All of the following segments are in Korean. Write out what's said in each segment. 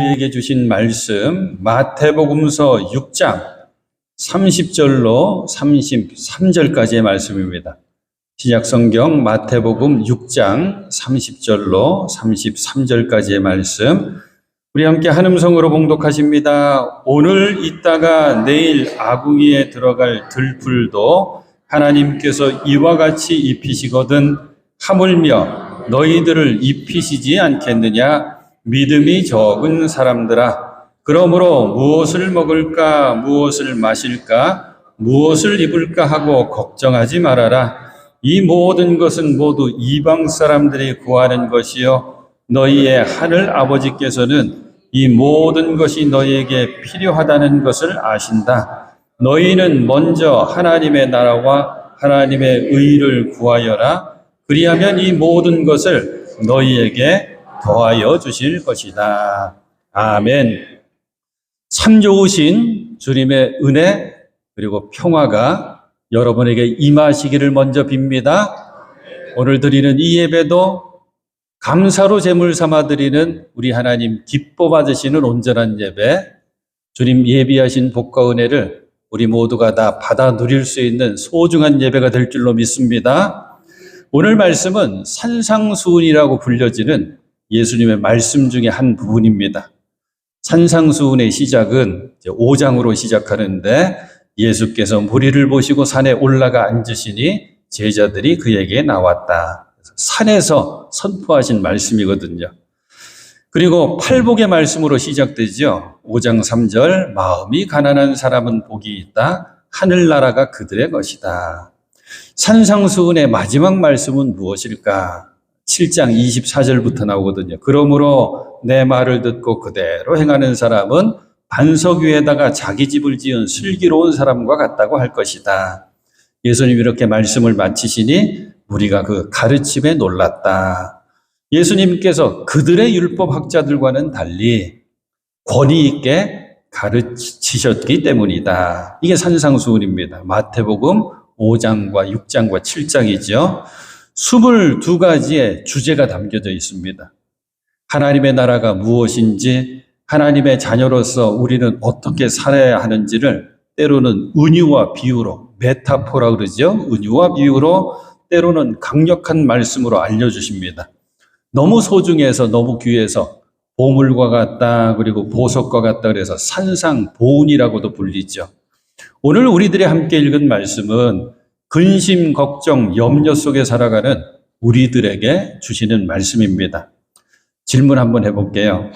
우리에게 주신 말씀 마태복음서 6장 30절로 33절까지의 말씀입니다. 신약성경 마태복음 6장 30절로 33절까지의 말씀, 우리 함께 한음성으로 봉독하십니다. 오늘 있다가 내일 아궁이에 들어갈 들풀도 하나님께서 이와 같이 입히시거든 하물며 너희들을 입히시지 않겠느냐. 믿음이 적은 사람들아, 그러므로 무엇을 먹을까, 무엇을 마실까, 무엇을 입을까 하고 걱정하지 말아라. 이 모든 것은 모두 이방 사람들이 구하는 것이요 너희의 하늘 아버지께서는 이 모든 것이 너희에게 필요하다는 것을 아신다. 너희는 먼저 하나님의 나라와 하나님의 의를 구하여라. 그리하면 이 모든 것을 너희에게 더하여 주실 것이다. 아멘. 참 좋으신 주님의 은혜 그리고 평화가 여러분에게 임하시기를 먼저 빕니다. 오늘 드리는 이 예배도 감사로 제물 삼아 드리는 우리 하나님 기뻐 받으시는 온전한 예배, 주님 예비하신 복과 은혜를 우리 모두가 다 받아 누릴 수 있는 소중한 예배가 될 줄로 믿습니다. 오늘 말씀은 산상수훈이라고 불려지는 예수님의 말씀 중에 한 부분입니다. 산상수훈의 시작은 5장으로 시작하는데, 예수께서 무리를 보시고 산에 올라가 앉으시니 제자들이 그에게 나왔다. 산에서 선포하신 말씀이거든요. 그리고 팔복의 말씀으로 시작되죠. 5장 3절, 마음이 가난한 사람은 복이 있다. 하늘나라가 그들의 것이다. 산상수훈의 마지막 말씀은 무엇일까? 7장 24절부터 나오거든요. 그러므로 내 말을 듣고 그대로 행하는 사람은 반석 위에다가 자기 집을 지은 슬기로운 사람과 같다고 할 것이다. 예수님이 이렇게 말씀을 마치시니 우리가 그 가르침에 놀랐다. 예수님께서 그들의 율법학자들과는 달리 권위 있게 가르치셨기 때문이다. 이게 산상수훈입니다. 마태복음 5장과 6장과 7장이죠. 22가지의 주제가 담겨져 있습니다. 하나님의 나라가 무엇인지, 하나님의 자녀로서 우리는 어떻게 살아야 하는지를 때로는 은유와 비유로, 메타포라 그러죠. 은유와 비유로, 때로는 강력한 말씀으로 알려주십니다. 너무 소중해서, 너무 귀해서 보물과 같다, 그리고 보석과 같다 그래서 산상보훈이라고도 불리죠. 오늘 우리들이 함께 읽은 말씀은 근심, 걱정, 염려 속에 살아가는 우리들에게 주시는 말씀입니다. 질문 한번 해볼게요.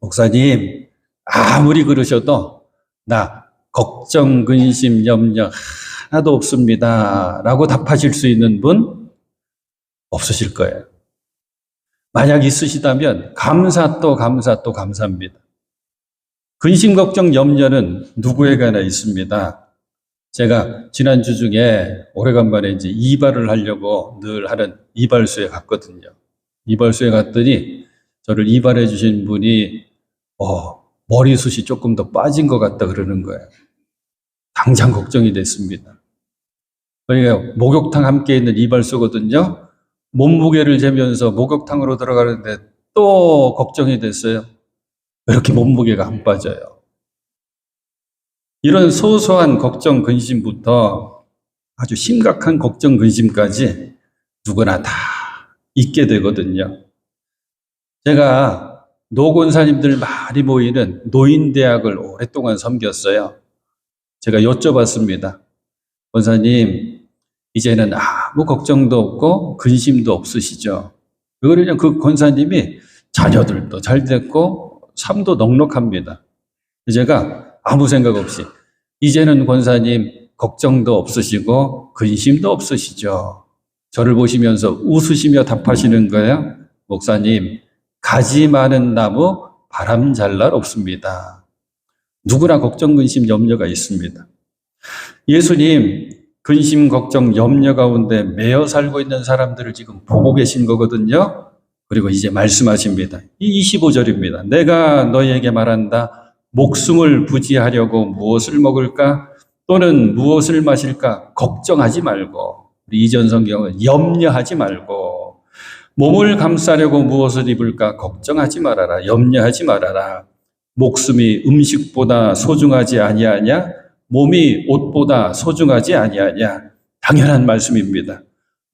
목사님, 아무리 그러셔도 나 걱정, 근심, 염려 하나도 없습니다 라고 답하실 수 있는 분 없으실 거예요. 만약 있으시다면 감사 또 감사 또 감사합니다. 근심, 걱정, 염려는 누구에게나 있습니다. 제가 지난주 중에 오래간만에 이제 이발을 하려고 늘 하는 이발소에 갔거든요. 이발소에 갔더니 저를 이발해 주신 분이 머리숱이 조금 더 빠진 것 같다 그러는 거예요. 당장 걱정이 됐습니다. 그러니까 목욕탕 함께 있는 이발소거든요. 몸무게를 재면서 목욕탕으로 들어가는데 또 걱정이 됐어요. 왜 이렇게 몸무게가 안 빠져요? 이런 소소한 걱정, 근심부터 아주 심각한 걱정, 근심까지 누구나 다 있게 되거든요. 제가 노권사님들 많이 모이는 노인대학을 오랫동안 섬겼어요. 제가 여쭤봤습니다. 권사님, 이제는 아무 걱정도 없고 근심도 없으시죠? 그러면 그 권사님이 자녀들도 잘 됐고 삶도 넉넉합니다. 제가 아무 생각 없이 이제는 권사님 걱정도 없으시고 근심도 없으시죠? 저를 보시면서 웃으시며 답하시는 거예요. 목사님, 가지 많은 나무 바람 잘 날 없습니다. 누구나 걱정, 근심, 염려가 있습니다. 예수님, 근심, 걱정, 염려 가운데 매여 살고 있는 사람들을 지금 보고 계신 거거든요. 그리고 이제 말씀하십니다. 이 25절입니다. 내가 너희에게 말한다. 목숨을 부지하려고 무엇을 먹을까? 또는 무엇을 마실까? 걱정하지 말고, 우리 이전 성경은 염려하지 말고, 몸을 감싸려고 무엇을 입을까? 걱정하지 말아라. 염려하지 말아라. 목숨이 음식보다 소중하지 아니하냐? 몸이 옷보다 소중하지 아니하냐? 당연한 말씀입니다.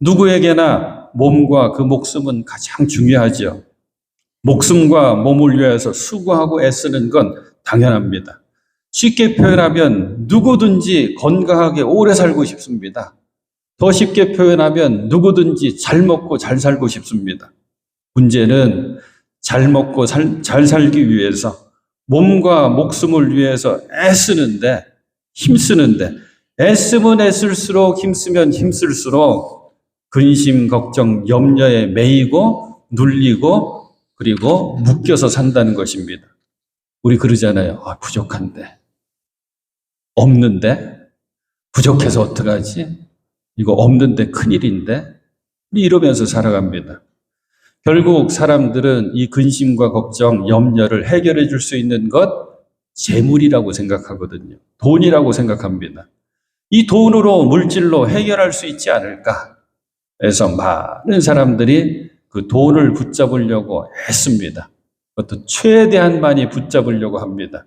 누구에게나 몸과 그 목숨은 가장 중요하죠. 목숨과 몸을 위해서 수고하고 애쓰는 건 당연합니다. 쉽게 표현하면 누구든지 건강하게 오래 살고 싶습니다. 더 쉽게 표현하면 누구든지 잘 먹고 잘 살고 싶습니다. 문제는 잘 먹고 잘 살기 위해서 몸과 목숨을 위해서 힘쓰는데 애쓰면 애쓸수록 힘쓰면 힘쓸수록 근심, 걱정, 염려에 매이고 눌리고 그리고 묶여서 산다는 것입니다. 우리 그러잖아요. 부족한데, 없는데, 부족해서 어떡하지? 이거 없는데 큰일인데? 이러면서 살아갑니다. 결국 사람들은 이 근심과 걱정, 염려를 해결해 줄 수 있는 것, 재물이라고 생각하거든요. 돈이라고 생각합니다. 이 돈으로, 물질로 해결할 수 있지 않을까? 그래서 많은 사람들이 그 돈을 붙잡으려고 했습니다. 그것도 최대한 많이 붙잡으려고 합니다.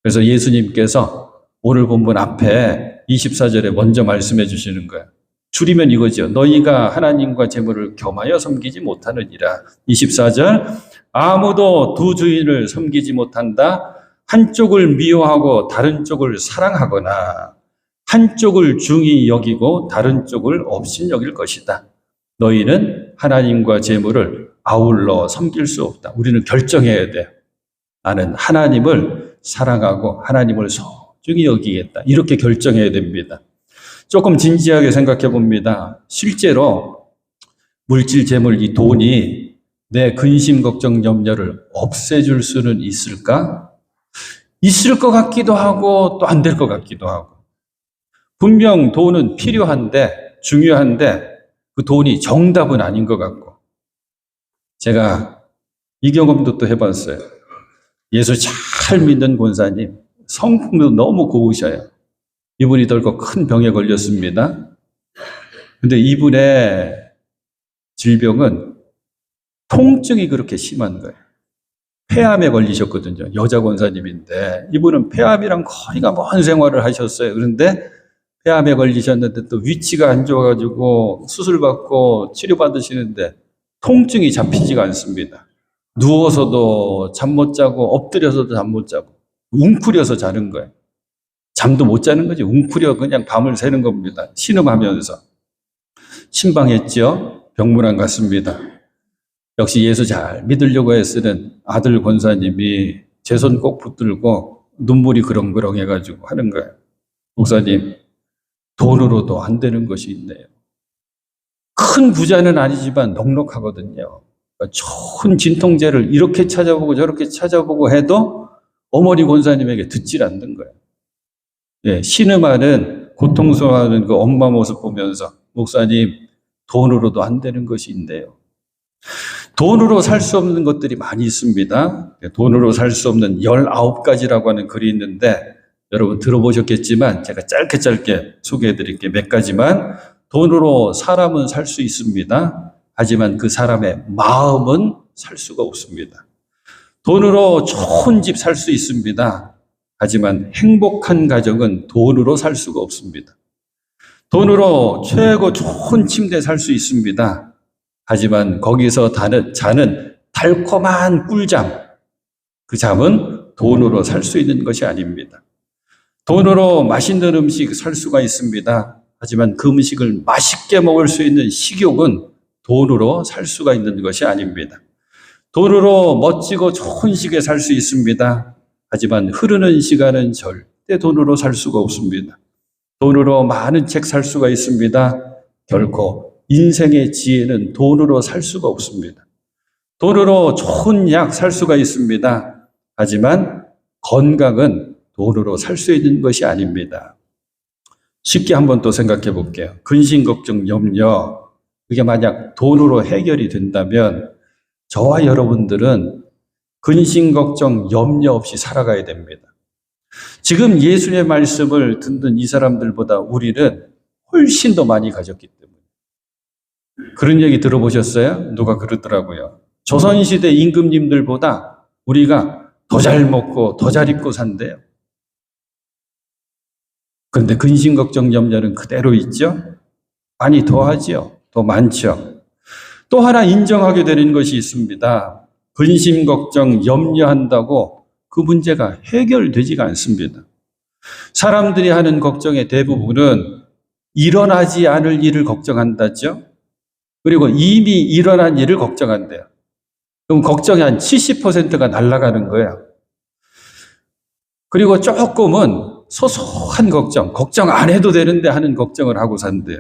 그래서 예수님께서 오늘 본문 앞에 24절에 먼저 말씀해 주시는 거예요. 줄이면 이거죠. 너희가 하나님과 재물을 겸하여 섬기지 못하느니라. 24절, 아무도 두 주인을 섬기지 못한다. 한쪽을 미워하고 다른 쪽을 사랑하거나 한쪽을 중히 여기고 다른 쪽을 업신 여길 것이다. 너희는 하나님과 재물을 아울러 섬길 수 없다. 우리는 결정해야 돼요. 나는 하나님을 사랑하고 하나님을 소중히 여기겠다. 이렇게 결정해야 됩니다. 조금 진지하게 생각해 봅니다. 실제로 물질, 재물, 이 돈이 내 근심, 걱정, 염려를 없애줄 수는 있을까? 있을 것 같기도 하고 또 안 될 것 같기도 하고. 분명 돈은 필요한데, 중요한데 그 돈이 정답은 아닌 것 같고. 제가 이 경험도 또 해봤어요. 예수 잘 믿는 권사님, 성품도 너무 고우셔요. 이분이 덜컥 큰 병에 걸렸습니다. 근데 이분의 질병은 통증이 그렇게 심한 거예요. 폐암에 걸리셨거든요. 여자 권사님인데 이분은 폐암이랑 거리가 먼 생활을 하셨어요. 그런데 폐암에 걸리셨는데 또 위치가 안 좋아가지고 수술받고 치료받으시는데 통증이 잡히지가 않습니다. 누워서도 잠 못 자고 엎드려서도 잠 못 자고 웅크려서 자는 거예요. 잠도 못 자는 거지. 웅크려 그냥 밤을 새는 겁니다. 신음하면서. 신방했죠. 병문안 갔습니다. 역시 예수 잘 믿으려고 애쓰는 아들 권사님이 제 손 꼭 붙들고 눈물이 그렁그렁 해가지고 하는 거예요. 목사님, 돈으로도 안 되는 것이 있네요. 큰 부자는 아니지만 넉넉하거든요. 그러니까 좋은 진통제를 이렇게 찾아보고 저렇게 찾아보고 해도 어머니 권사님에게 듣질 않는 거예요. 예, 신음하는, 고통스러워하는 그 엄마 모습 보면서 목사님, 돈으로도 안 되는 것이 있네요. 돈으로 살 수 없는 것들이 많이 있습니다. 돈으로 살 수 없는 19가지라고 하는 글이 있는데 여러분 들어보셨겠지만 제가 짧게 소개해 드릴게요. 몇 가지만. 돈으로 사람은 살 수 있습니다. 하지만 그 사람의 마음은 살 수가 없습니다. 돈으로 좋은 집 살 수 있습니다. 하지만 행복한 가정은 돈으로 살 수가 없습니다. 돈으로 최고 좋은 침대 살 수 있습니다. 하지만 거기서 자는 달콤한 꿀잠, 그 잠은 돈으로 살 수 있는 것이 아닙니다. 돈으로 맛있는 음식 살 수가 있습니다. 하지만 그 음식을 맛있게 먹을 수 있는 식욕은 돈으로 살 수가 있는 것이 아닙니다. 돈으로 멋지고 좋은 시계 살 수 있습니다. 하지만 흐르는 시간은 절대 돈으로 살 수가 없습니다. 돈으로 많은 책 살 수가 있습니다. 결코 인생의 지혜는 돈으로 살 수가 없습니다. 돈으로 좋은 약 살 수가 있습니다. 하지만 건강은 돈으로 살 수 있는 것이 아닙니다. 쉽게 한번 또 생각해 볼게요. 근심, 걱정, 염려, 그게 만약 돈으로 해결이 된다면 저와 여러분들은 근심, 걱정, 염려 없이 살아가야 됩니다. 지금 예수님의 말씀을 듣는 이 사람들보다 우리는 훨씬 더 많이 가졌기 때문에. 그런 얘기 들어보셨어요? 누가 그러더라고요. 조선시대 임금님들보다 우리가 더 잘 먹고 더 잘 입고 산대요. 그런데 근심, 걱정, 염려는 그대로 있죠? 아니, 더하지요. 더 많죠. 또 하나 인정하게 되는 것이 있습니다. 근심, 걱정, 염려한다고 그 문제가 해결되지가 않습니다. 사람들이 하는 걱정의 대부분은 일어나지 않을 일을 걱정한다죠. 그리고 이미 일어난 일을 걱정한대요. 그럼 걱정이 한 70%가 날아가는 거예요. 그리고 조금은 소소한 걱정 안 해도 되는데 하는 걱정을 하고 산대요.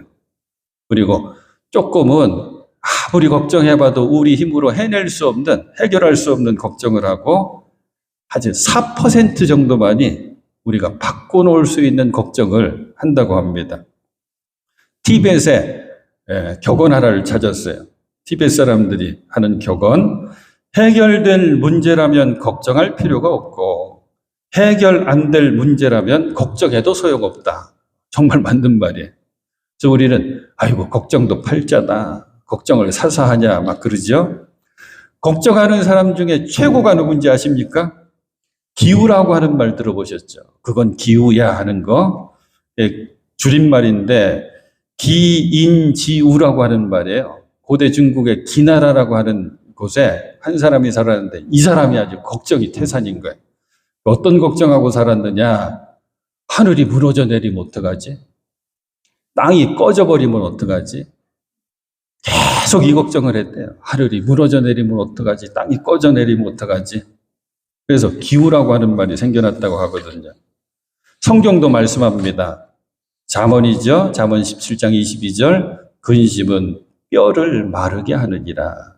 그리고 조금은 아무리 걱정해봐도 우리 힘으로 해낼 수 없는, 해결할 수 없는 걱정을 하고 아주 4% 정도만이 우리가 바꿔놓을 수 있는 걱정을 한다고 합니다. 티벳에 격언 하나를 찾았어요. 티벳 사람들이 하는 격언. 해결될 문제라면 걱정할 필요가 없고 해결 안 될 문제라면 걱정해도 소용없다. 정말 맞는 말이에요. 그래서 우리는 아이고 걱정도 팔자다. 걱정을 사서 하냐 막 그러죠. 걱정하는 사람 중에 최고가 누군지 아십니까? 기우라고 하는 말 들어보셨죠? 그건 기우야 하는 거. 줄임말인데 기인지우라고 하는 말이에요. 고대 중국의 기나라라고 하는 곳에 한 사람이 살았는데 이 사람이 아주 걱정이 태산인 거예요. 어떤 걱정하고 살았느냐? 하늘이 무너져 내리면 어떡하지? 땅이 꺼져버리면 어떡하지? 계속 이 걱정을 했대요. 하늘이 무너져 내리면 어떡하지? 땅이 꺼져 내리면 어떡하지? 그래서 기우라고 하는 말이 생겨났다고 하거든요. 성경도 말씀합니다. 잠언이죠. 잠언 17장 22절. 근심은 뼈를 마르게 하느니라.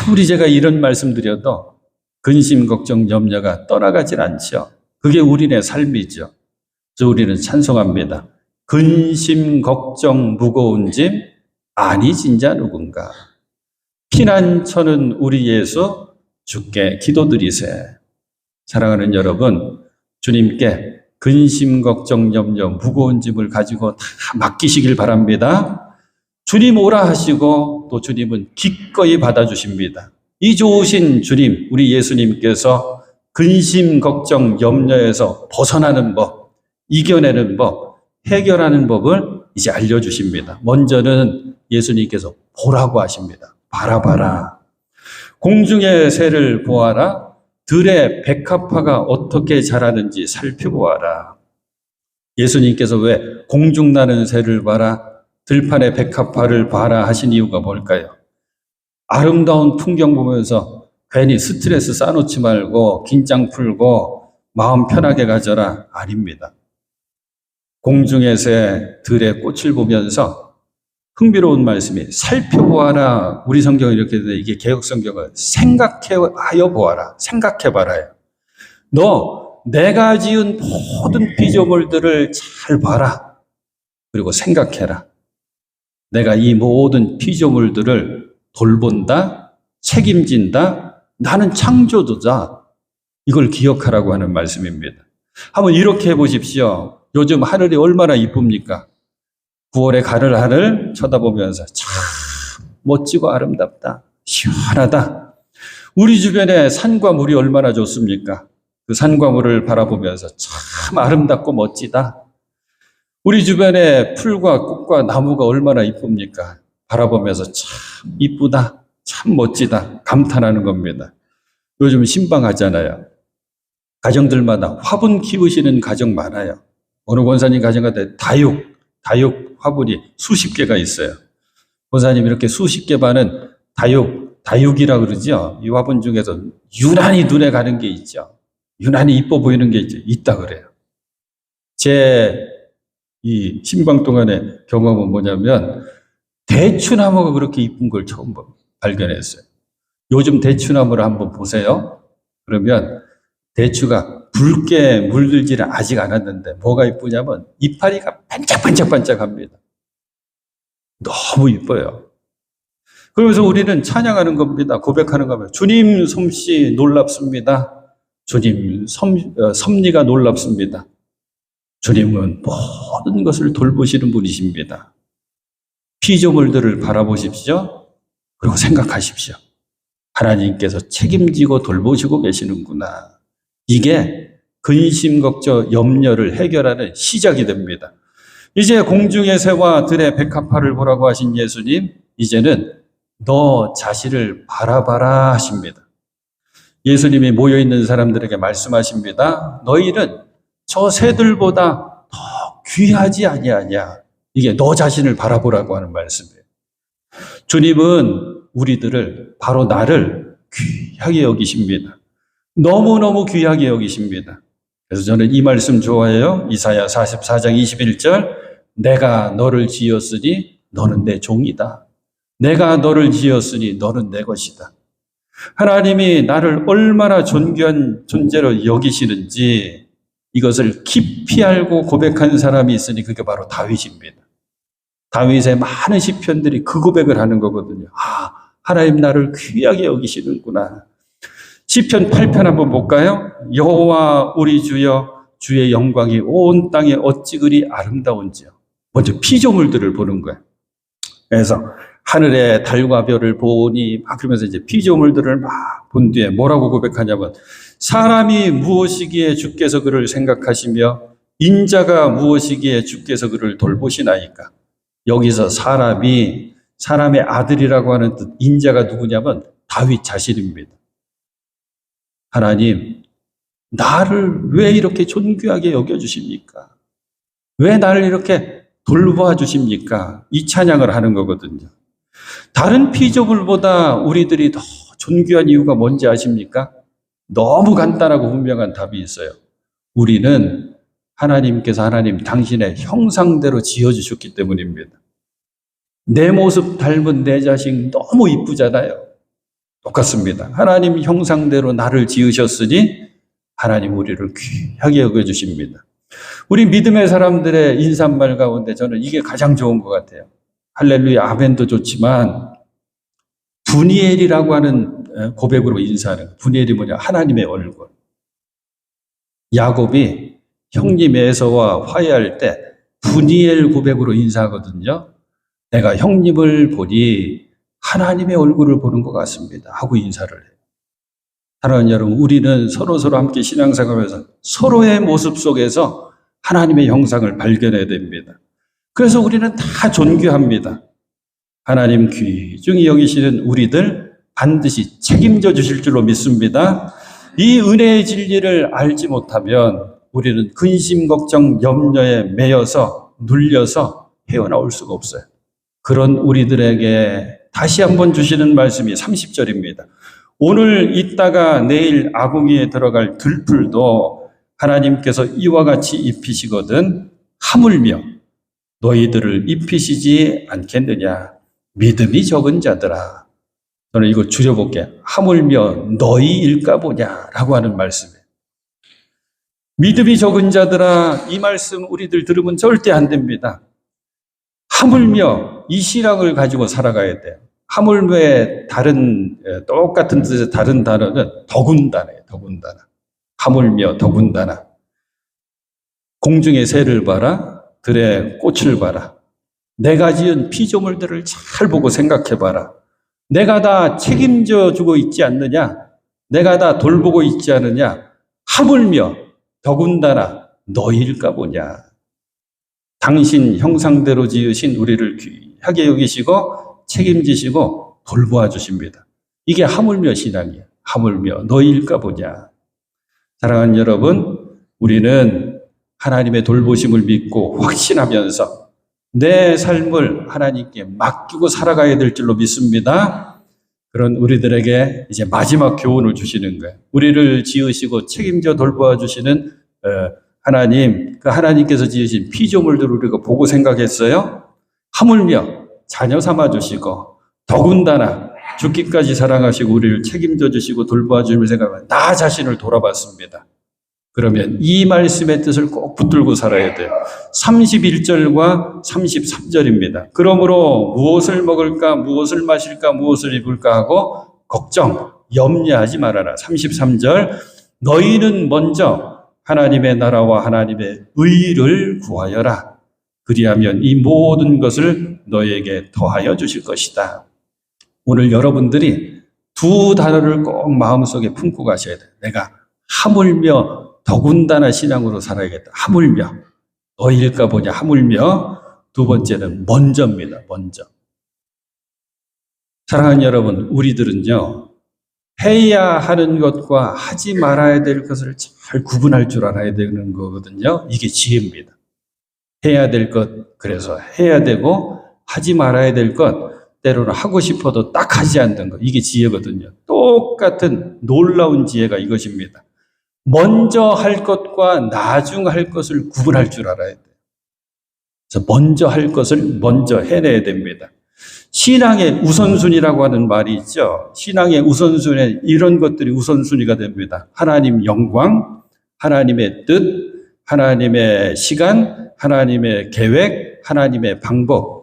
아무리 제가 이런 말씀드려도 근심, 걱정, 염려가 떠나가질 않죠. 그게 우리네 삶이죠. 그래서 우리는 찬송합니다. 근심, 걱정, 무거운 짐 아니 진자 누군가. 피난처는 우리 예수 주께 기도드리세. 사랑하는 여러분, 주님께 근심, 걱정, 염려, 무거운 짐을 가지고 다 맡기시길 바랍니다. 주님 오라 하시고 또 주님은 기꺼이 받아주십니다. 이 좋으신 주님, 우리 예수님께서 근심, 걱정, 염려에서 벗어나는 법, 이겨내는 법, 해결하는 법을 이제 알려주십니다. 먼저는 예수님께서 보라고 하십니다. 바라봐라. 공중의 새를 보아라. 들의 백합화가 어떻게 자라는지 살펴보아라. 예수님께서 왜 공중 나는 새를 봐라, 들판의 백합화를 봐라 하신 이유가 뭘까요? 아름다운 풍경 보면서 괜히 스트레스 쌓아놓지 말고 긴장 풀고 마음 편하게 가져라. 아닙니다. 공중의 새, 들의 꽃을 보면서 흥미로운 말씀이 살펴보아라. 우리 성경은 이렇게 돼. 이게 개역 성경은 생각하여 보아라. 생각해봐라요. 너 내가 지은 모든 피조물들을 잘 봐라. 그리고 생각해라. 내가 이 모든 피조물들을 돌본다, 책임진다, 나는 창조주다. 이걸 기억하라고 하는 말씀입니다. 한번 이렇게 해보십시오. 요즘 하늘이 얼마나 이쁩니까? 9월의 가을 하늘 쳐다보면서 참 멋지고 아름답다. 시원하다. 우리 주변에 산과 물이 얼마나 좋습니까? 그 산과 물을 바라보면서 참 아름답고 멋지다. 우리 주변에 풀과 꽃과 나무가 얼마나 이쁩니까? 바라보면서 참 이쁘다. 참 멋지다. 감탄하는 겁니다. 요즘 신방하잖아요. 가정들마다 화분 키우시는 가정 많아요. 어느 권사님 가정 같은 다육 화분이 수십 개가 있어요. 권사님 이렇게 수십 개 많은 다육이라 그러죠. 이 화분 중에서 유난히 눈에 가는 게 있죠. 유난히 이뻐 보이는 게 있다 그래요. 제 이 신방 동안의 경험은 뭐냐면 대추나무가 그렇게 이쁜 걸 처음 발견했어요. 요즘 대추나무를 한번 보세요. 그러면 대추가 붉게 물들지는 아직 않았는데 뭐가 이쁘냐면 이파리가 반짝반짝반짝합니다. 너무 이뻐요. 그러면서 우리는 찬양하는 겁니다. 고백하는 겁니다. 주님 솜씨 놀랍습니다. 주님 섭리가 놀랍습니다. 주님은 모든 것을 돌보시는 분이십니다. 피조물들을 바라보십시오. 그리고 생각하십시오. 하나님께서 책임지고 돌보시고 계시는구나. 이게 근심, 걱정, 염려를 해결하는 시작이 됩니다. 이제 공중의 새와 들의 백합화를 보라고 하신 예수님, 이제는 너 자신을 바라봐라 하십니다. 예수님이 모여있는 사람들에게 말씀하십니다. 너희는 저 새들보다 더 귀하지 아니하냐. 이게 너 자신을 바라보라고 하는 말씀이에요. 주님은 우리들을, 바로 나를 귀하게 여기십니다. 너무너무 귀하게 여기십니다. 그래서 저는 이 말씀 좋아해요. 이사야 44장 21절, 내가 너를 지었으니 너는 내 종이다. 내가 너를 지었으니 너는 내 것이다. 하나님이 나를 얼마나 존귀한 존재로 여기시는지 이것을 깊이 알고 고백한 사람이 있으니 그게 바로 다윗입니다. 다윗의 많은 시편들이 그 고백을 하는 거거든요. 아, 하나님 나를 귀하게 여기시는구나. 시편 8편 한번 볼까요? 여호와 우리 주여, 주의 영광이 온 땅에 어찌 그리 아름다운지요. 먼저 피조물들을 보는 거예요. 그래서 하늘의 달과 별을 보니 막 그러면서 이제 피조물들을 막 본 뒤에 뭐라고 고백하냐면, 사람이 무엇이기에 주께서 그를 생각하시며 인자가 무엇이기에 주께서 그를 돌보시나이까. 여기서 사람이 사람의 아들이라고 하는 뜻, 인자가 누구냐면 다윗 자신입니다. 하나님, 나를 왜 이렇게 존귀하게 여겨주십니까? 왜 나를 이렇게 돌보아 주십니까? 이 찬양을 하는 거거든요. 다른 피조물보다 우리들이 더 존귀한 이유가 뭔지 아십니까? 너무 간단하고 분명한 답이 있어요. 우리는 하나님께서 하나님 당신의 형상대로 지어주셨기 때문입니다. 내 모습 닮은 내 자식 너무 이쁘잖아요. 똑같습니다. 하나님 형상대로 나를 지으셨으니 하나님 우리를 귀하게 여겨주십니다. 우리 믿음의 사람들의 인사말 가운데 저는 이게 가장 좋은 것 같아요. 할렐루야, 아멘도 좋지만 분이엘이라고 하는 고백으로 인사하는 거예요. 분이엘이 뭐냐? 하나님의 얼굴. 야곱이 형님 에서와 화해할 때 분이엘 고백으로 인사하거든요. 내가 형님을 보니 하나님의 얼굴을 보는 것 같습니다 하고 인사를 해요. 사랑하는 여러분, 우리는 서로 함께 신앙생활하면서 서로의 모습 속에서 하나님의 형상을 발견해야 됩니다. 그래서 우리는 다 존귀합니다. 하나님 귀중히 여기시는 우리들 반드시 책임져 주실 줄로 믿습니다. 이 은혜의 진리를 알지 못하면 우리는 근심, 걱정, 염려에 매여서 눌려서 헤어나올 수가 없어요. 그런 우리들에게 다시 한번 주시는 말씀이 30절입니다. 오늘 있다가 내일 아궁이에 들어갈 들풀도 하나님께서 이와 같이 입히시거든 하물며 너희들을 입히시지 않겠느냐. 믿음이 적은 자들아. 저는 이거 줄여볼게요. 하물며 너희일까 보냐라고 하는 말씀이에요. 믿음이 적은 자들아, 이 말씀 우리들 들으면 절대 안 됩니다. 하물며 이 신앙을 가지고 살아가야 돼요. 하물며의 다른 똑같은 뜻의 다른 단어는 더군다나예요. 더군다나. 하물며 더군다나. 공중의 새를 봐라. 들의 꽃을 봐라. 내가 지은 피조물들을 잘 보고 생각해 봐라. 내가 다 책임져 주고 있지 않느냐? 내가 다 돌보고 있지 않느냐? 하물며 더군다나 너희일까 보냐. 당신 형상대로 지으신 우리를 귀하게 여기시고 책임지시고 돌보아 주십니다. 이게 하물며 신앙이에요. 하물며 너희일까 보냐. 사랑하는 여러분, 우리는 하나님의 돌보심을 믿고 확신하면서 내 삶을 하나님께 맡기고 살아가야 될 줄로 믿습니다. 그런 우리들에게 이제 마지막 교훈을 주시는 거예요. 우리를 지으시고 책임져 돌보아 주시는 하나님, 그 하나님께서 지으신 피조물들을 우리가 보고 생각했어요. 하물며 자녀 삼아 주시고 더군다나 죽기까지 사랑하시고 우리를 책임져 주시고 돌보아 주심을 생각하면 나 자신을 돌아봤습니다. 그러면 이 말씀의 뜻을 꼭 붙들고 살아야 돼요. 31절과 33절입니다. 그러므로 무엇을 먹을까, 무엇을 마실까, 무엇을 입을까 하고 걱정, 염려하지 말아라. 33절, 너희는 먼저 하나님의 나라와 하나님의 의를 구하여라. 그리하면 이 모든 것을 너희에게 더하여 주실 것이다. 오늘 여러분들이 두 단어를 꼭 마음속에 품고 가셔야 돼요. 내가 하물며 더군다나 신앙으로 살아야겠다. 하물며. 너일까 보냐. 하물며. 두 번째는 먼저입니다. 먼저. 사랑하는 여러분, 우리들은요, 해야 하는 것과 하지 말아야 될 것을 잘 구분할 줄 알아야 되는 거거든요. 이게 지혜입니다. 해야 될 것, 그래서 해야 되고, 하지 말아야 될 것, 때로는 하고 싶어도 딱 하지 않는 것. 이게 지혜거든요. 똑같은 놀라운 지혜가 이것입니다. 먼저 할 것과 나중 할 것을 구분할 줄 알아야 돼요. 그래서 먼저 할 것을 먼저 해내야 됩니다. 신앙의 우선순위라고 하는 말이 있죠. 신앙의 우선순위에 이런 것들이 우선순위가 됩니다. 하나님 영광, 하나님의 뜻, 하나님의 시간, 하나님의 계획, 하나님의 방법,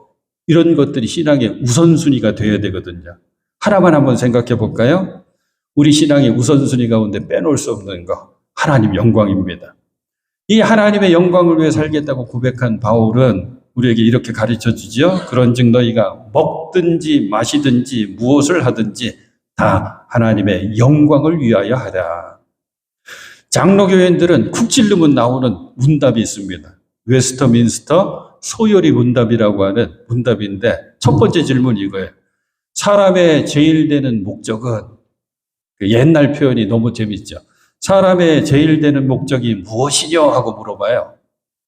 이런 것들이 신앙의 우선순위가 되어야 되거든요. 하나만 한번 생각해 볼까요? 우리 신앙의 우선순위 가운데 빼놓을 수 없는 거, 하나님 영광입니다. 이 하나님의 영광을 위해 살겠다고 고백한 바울은 우리에게 이렇게 가르쳐 주죠. 그런즉 너희가 먹든지 마시든지 무엇을 하든지 다 하나님의 영광을 위하여 하라. 장로교인들은 쿡 찔르면 나오는 문답이 있습니다. 웨스터민스터 소요리 문답이라고 하는 문답인데 첫 번째 질문이 이거예요. 사람의 제일 되는 목적은, 옛날 표현이 너무 재밌죠. 사람의 제일 되는 목적이 무엇이냐 하고 물어봐요.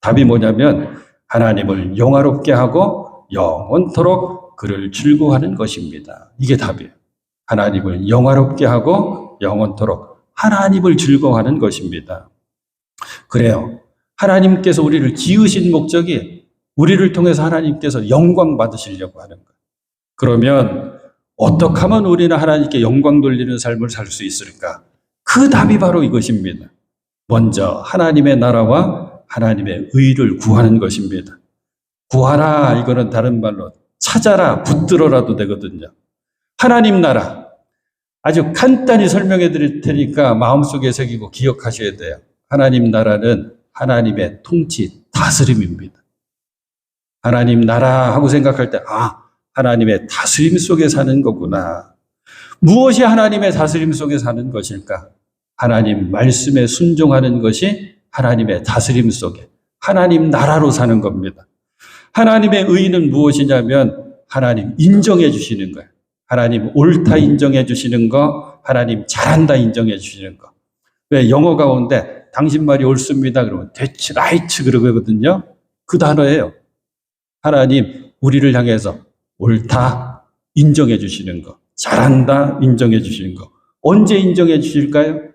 답이 뭐냐면 하나님을 영화롭게 하고 영원토록 그를 즐거워하는 것입니다. 이게 답이에요. 하나님을 영화롭게 하고 영원토록 하나님을 즐거워하는 것입니다. 그래요. 하나님께서 우리를 지으신 목적이 우리를 통해서 하나님께서 영광 받으시려고 하는 거예요. 그러면 어떻게 하면 우리는 하나님께 영광 돌리는 삶을 살 수 있을까? 그 답이 바로 이것입니다. 먼저 하나님의 나라와 하나님의 의를 구하는 것입니다. 구하라, 이거는 다른 말로 찾아라, 붙들어라도 되거든요. 하나님 나라, 아주 간단히 설명해 드릴 테니까 마음속에 새기고 기억하셔야 돼요. 하나님 나라는 하나님의 통치, 다스림입니다. 하나님 나라 하고 생각할 때, 하나님의 다스림 속에 사는 거구나. 무엇이 하나님의 다스림 속에 사는 것일까? 하나님 말씀에 순종하는 것이 하나님의 다스림 속에, 하나님 나라로 사는 겁니다. 하나님의 의는 무엇이냐면 하나님 인정해 주시는 거예요. 하나님 옳다 인정해 주시는 거, 하나님 잘한다 인정해 주시는 거. 왜 영어 가운데 당신 말이 옳습니다 그러면 that's right 그러거든요. 그 단어예요. 하나님 우리를 향해서 옳다 인정해 주시는 거, 잘한다 인정해 주시는 거. 언제 인정해 주실까요?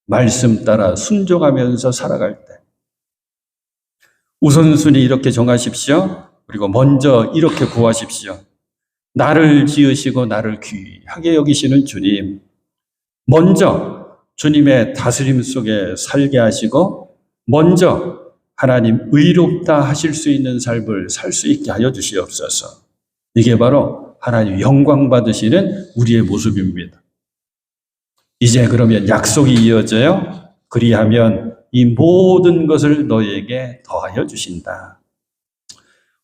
말씀 따라 순종하면서 살아갈 때. 우선순위 이렇게 정하십시오. 그리고 먼저 이렇게 구하십시오. 나를 지으시고 나를 귀하게 여기시는 주님, 먼저 주님의 다스림 속에 살게 하시고 먼저 하나님 의롭다 하실 수 있는 삶을 살 수 있게 하여 주시옵소서. 이게 바로 하나님 영광 받으시는 우리의 모습입니다. 이제 그러면 약속이 이어져요. 그리하면 이 모든 것을 너희에게 더하여 주신다.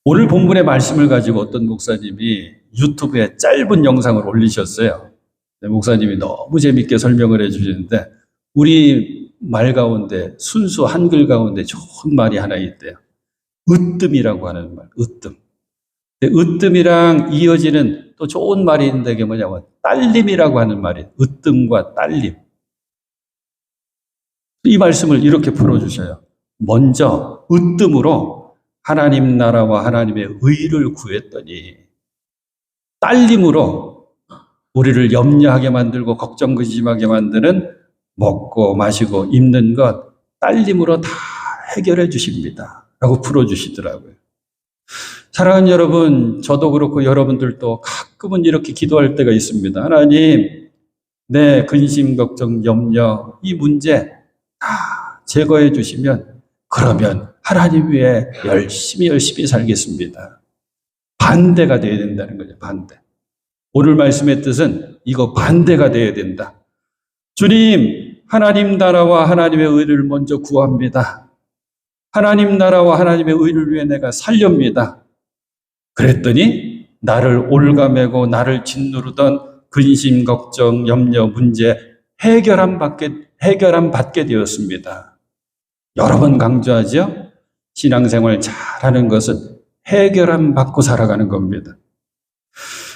오늘 본문의 말씀을 가지고 어떤 목사님이 유튜브에 짧은 영상을 올리셨어요. 목사님이 너무 재밌게 설명을 해주시는데 우리 말 가운데, 순수 한글 가운데 좋은 말이 하나 있대요. 으뜸이라고 하는 말, 으뜸. 으뜸이랑 이어지는 또 좋은 말이 있는데 그게 뭐냐면 딸림이라고 하는 말이에요. 으뜸과 딸림. 이 말씀을 이렇게 풀어주셔요. 먼저 으뜸으로 하나님 나라와 하나님의 의를 구했더니 딸림으로 우리를 염려하게 만들고 걱정 근심하게 만드는 먹고 마시고 입는 것 딸림으로 다 해결해 주십니다. 라고 풀어주시더라고요. 사랑하는 여러분, 저도 그렇고 여러분들도 가끔은 이렇게 기도할 때가 있습니다. 하나님, 내 근심, 걱정, 염려, 이 문제 다 제거해 주시면 그러면 하나님 위해 열심히 살겠습니다. 반대가 되어야 된다는 거죠. 반대. 오늘 말씀의 뜻은 이거 반대가 되어야 된다. 주님, 하나님 나라와 하나님의 의를 먼저 구합니다. 하나님 나라와 하나님의 의를 위해 내가 살렵니다. 그랬더니 나를 올가매고 나를 짓누르던 근심, 걱정, 염려, 문제 해결함 받게 되었습니다. 여러 번 강조하죠. 신앙생활 잘하는 것은 해결함 받고 살아가는 겁니다.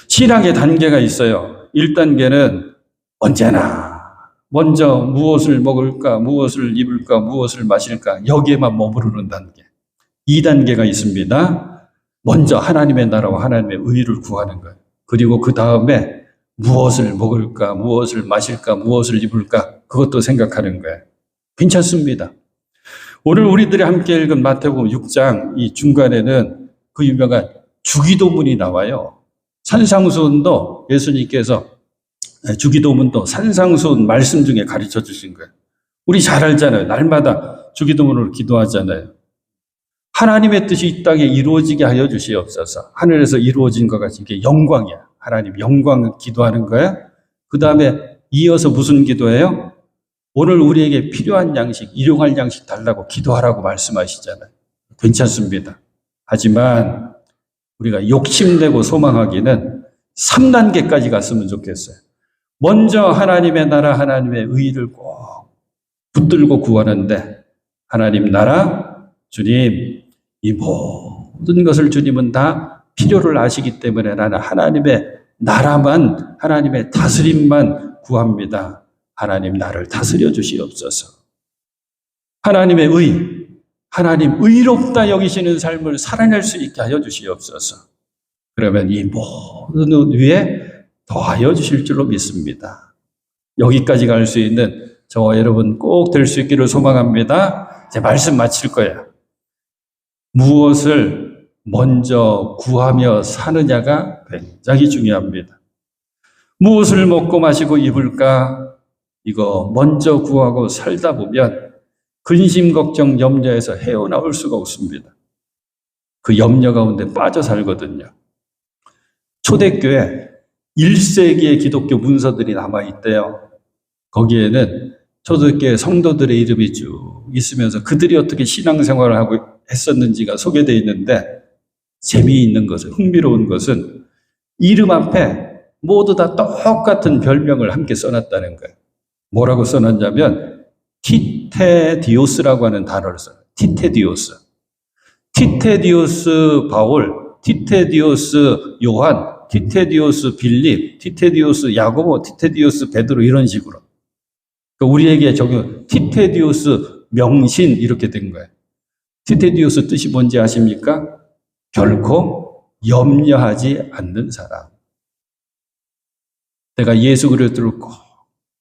신앙의 단계가 있어요. 1단계는 언제나 먼저 무엇을 먹을까, 무엇을 입을까, 무엇을 마실까 여기에만 머무르는 단계. 2단계가 있습니다. 먼저 하나님의 나라와 하나님의 의를 구하는 거예요. 그리고 그 다음에 무엇을 먹을까, 무엇을 마실까, 무엇을 입을까 그것도 생각하는 거예요. 괜찮습니다. 오늘 우리들이 함께 읽은 마태복음 6장 이 중간에는 그 유명한 주기도문이 나와요. 산상수훈도 예수님께서 주기도문도 산상수훈 말씀 중에 가르쳐 주신 거예요. 우리 잘 알잖아요. 날마다 주기도문으로 기도하잖아요. 하나님의 뜻이 이 땅에 이루어지게 하여 주시옵소서. 하늘에서 이루어진 것 같이 이게 영광이야. 하나님 영광을 기도하는 거야. 그 다음에 이어서 무슨 기도예요? 오늘 우리에게 필요한 양식, 일용할 양식 달라고 기도하라고 말씀하시잖아요. 괜찮습니다. 하지만 우리가 욕심내고 소망하기는 3단계까지 갔으면 좋겠어요. 먼저 하나님의 나라, 하나님의 의를 꼭 붙들고 구하는데 하나님 나라, 주님 이 모든 것을 주님은 다 필요를 아시기 때문에 나는 하나님의 나라만, 하나님의 다스림만 구합니다. 하나님 나를 다스려 주시옵소서. 하나님의 의, 하나님 의롭다 여기시는 삶을 살아낼 수 있게 하여 주시옵소서. 그러면 이 모든 위에 더하여 주실 줄로 믿습니다. 여기까지 갈 수 있는 저와 여러분 꼭 될 수 있기를 소망합니다. 제 말씀 마칠 거예요. 무엇을 먼저 구하며 사느냐가 굉장히 중요합니다. 무엇을 먹고 마시고 입을까? 이거 먼저 구하고 살다 보면 근심, 걱정, 염려에서 헤어나올 수가 없습니다. 그 염려 가운데 빠져 살거든요. 초대교회 1세기의 기독교 문서들이 남아있대요. 거기에는 초대교회 성도들의 이름이 쭉 있으면서 그들이 어떻게 신앙생활을 하고 했었는지가 소개되어 있는데 재미있는 것은, 흥미로운 것은 이름 앞에 모두 다 똑같은 별명을 함께 써놨다는 거예요. 뭐라고 써놨냐면 티테디오스라고 하는 단어를 써요. 티테디오스. 티테디오스 바울, 티테디오스 요한, 티테디오스 빌립, 티테디오스 야고보, 티테디오스 베드로 이런 식으로. 그러니까 우리에게 적용 티테디오스 명신 이렇게 된 거예요. 티테디오스 뜻이 뭔지 아십니까? 결코 염려하지 않는 사람. 내가 예수 그리스도를 꼭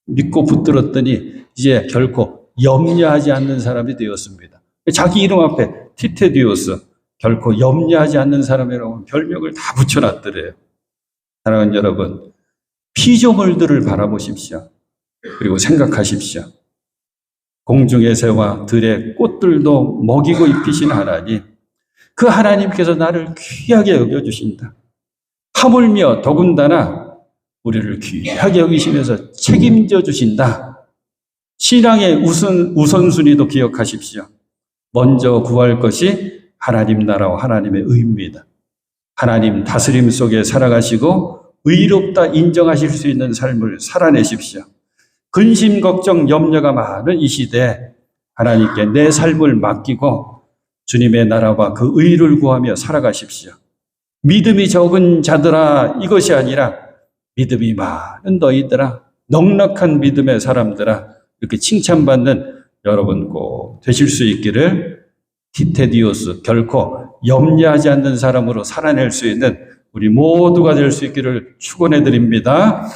믿고 붙들었더니 이제 결코 염려하지 않는 사람이 되었습니다. 자기 이름 앞에 티테디오스, 결코 염려하지 않는 사람이라고 별명을 다 붙여놨더래요. 사랑하는 여러분, 피조물들을 바라보십시오. 그리고 생각하십시오. 공중의 새와 들의 꽃들도 먹이고 입히신 하나님, 그 하나님께서 나를 귀하게 여겨주신다. 하물며 더군다나 우리를 귀하게 여기시면서 책임져 주신다. 신앙의 우선순위도 기억하십시오. 먼저 구할 것이 하나님 나라와 하나님의 의입니다. 하나님 다스림 속에 살아가시고 의롭다 인정하실 수 있는 삶을 살아내십시오. 근심, 걱정, 염려가 많은 이 시대에 하나님께 내 삶을 맡기고 주님의 나라와 그 의를 구하며 살아가십시오. 믿음이 적은 자들아 이것이 아니라 믿음이 많은 너희들아, 넉넉한 믿음의 사람들아, 이렇게 칭찬받는 여러분 꼭 되실 수 있기를 티테디오스, 결코 염려하지 않는 사람으로 살아낼 수 있는 우리 모두가 될 수 있기를 축원해 드립니다.